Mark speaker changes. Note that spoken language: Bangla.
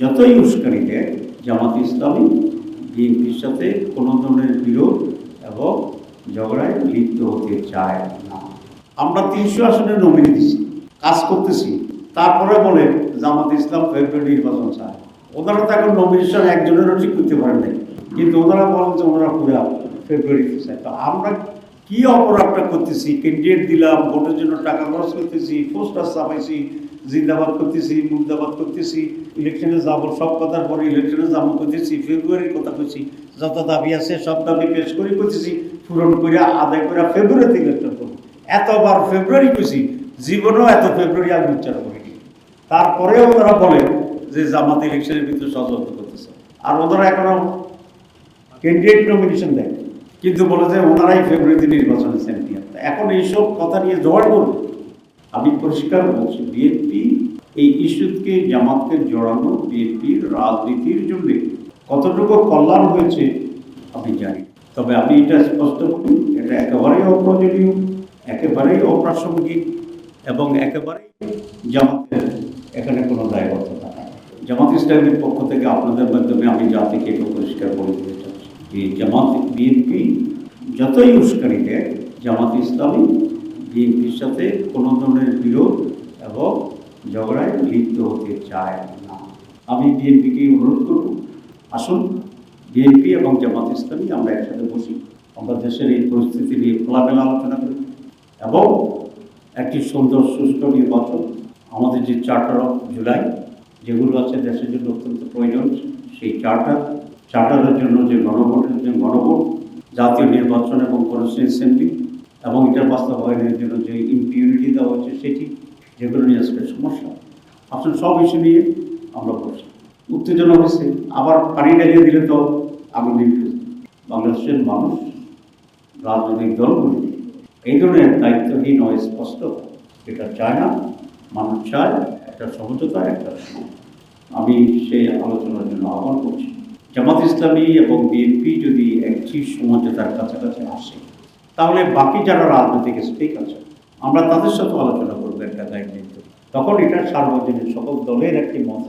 Speaker 1: যতই উস্কানি দেয়, জামাত ইসলামী বিএনপির সাথে কোনো ধরনের বিরোধ এবং ঝগড়ায় লিপ্ত হতে চায় না। আমরা ৩০০ আসনে নমিনি দিচ্ছি, কাজ করতেছি, তারপরে বলে জামাত ইসলাম ফেব্রুয়ারি নির্বাচন চায়। ওনারা তো এখন নমিনেশন একজনেরও ঠিক করতে পারেন নাই, কিন্তু ওনারা বলেন যে ওনারা পুরা ফেব্রুয়ারিতে চায়। তো আমরা কি অপরাধটা করতেছি? ক্যান্ডিডেট দিলাম, ভোটের জন্য টাকা খরচ করতেছি, পোস্টার ছাপাইছি, জিন্দাবাদ করতেছি, মুর্দাবাদ করতেছি, ইলেকশনে যাবো, সব কথার পরে ইলেকশনে যাবো করতেছি, ফেব্রুয়ারির কথা কইছি, যত দাবি আছে সব দাবি পেশ করে করতেছি, পূরণ করে আদায় করে ফেব্রুয়ারিতে ইলেকশন করবো। এতবার ফেব্রুয়ারি কইছি, জীবনেও এত ফেব্রুয়ারি আমি উচ্চারণ করিনি। তারপরেও ওনারা বলেন যে জামাত ইলেকশনের ভিতরে ষড়যন্ত্র করতেছে, আর ওনারা এখনো ক্যান্ডিডেট নমিনেশন দেয়, কিন্তু বলে যে ওনারাই ফেব্রুয়ারিতে নির্বাচনের চ্যাম্পিয়ন। এখন এইসব কথা নিয়ে জোয়ার করবে। আমি পরিষ্কার বলছি, বিএনপি এই ইস্যুকে জামাতকে জড়ানো বিএনপির রাজনীতির জন্য কতটুকু কল্যাণ হয়েছে আমি জানি। তবে আমি এটা স্পষ্ট করি, এটা একেবারেই অপ্রয়োজনীয়, একেবারেই অপ্রাসঙ্গিক এবং একেবারেই জামাতের এখানে কোনো দায়বদ্ধতা নেই। জামাত ইসলামের পক্ষ থেকে আপনাদের মাধ্যমে আমি জাতিকে একটু পরিষ্কার করে দিতে চাচ্ছি যে জামাত বিএনপি যতই উস্কানি দেয়, জামাত ইসলামী বিএনপির সাথে কোনো ধরনের বিরোধ এবং ঝগড়ায় লিপ্ত হতে চায় না। আমি বিএনপিকে অনুরোধ করব, আসুন বিএনপি এবং জামাত ইসলামী আমরা একসাথে বসি, আমরা দেশের এই পরিস্থিতি নিয়ে খোলামেলা আলোচনা করি এবং একটি সুন্দর সুষ্ঠু নির্বাচন, আমাদের যে চার্টার অফ জুলাই যেগুলো আছে দেশের জন্য অত্যন্ত প্রয়োজন, সেই চার্টারের জন্য যে গণভোট, জাতীয় নির্বাচন এবং কনস্টিটিউয়েন্সি অ্যাসেম্বলি এবং এটার বাস্তবায়নের জন্য যে ইম্পিউনিটি দেওয়া হচ্ছে সেটি, যেগুলো নিয়ে আজকে সমস্যা, আসলে সব ইস্যু নিয়ে আমরা বসি। উত্তেজনা হয়েছে, আবার পানি ঢেলে দিলে তো আগুন নিভে। বাংলাদেশের মানুষ, রাজনৈতিক দলগুলি এই ধরনের দায়িত্বহীন ও স্পষ্ট এটা চায় না। মানুষ চায় একটা সমঝোতা, একটা সময়। আমি সেই আলোচনার জন্য আহ্বান করছি। জামাত ইসলামী এবং বিএনপি যদি একটি সমঝোতার কাছাকাছি আসে, তাহলে বাকি যারা রাজনৈতিক স্টেক আছে আমরা তাদের সাথে আলোচনা করবো একটা গাইডলাইন। তখন এটা সার্বজনীন সকল দলের একটি মত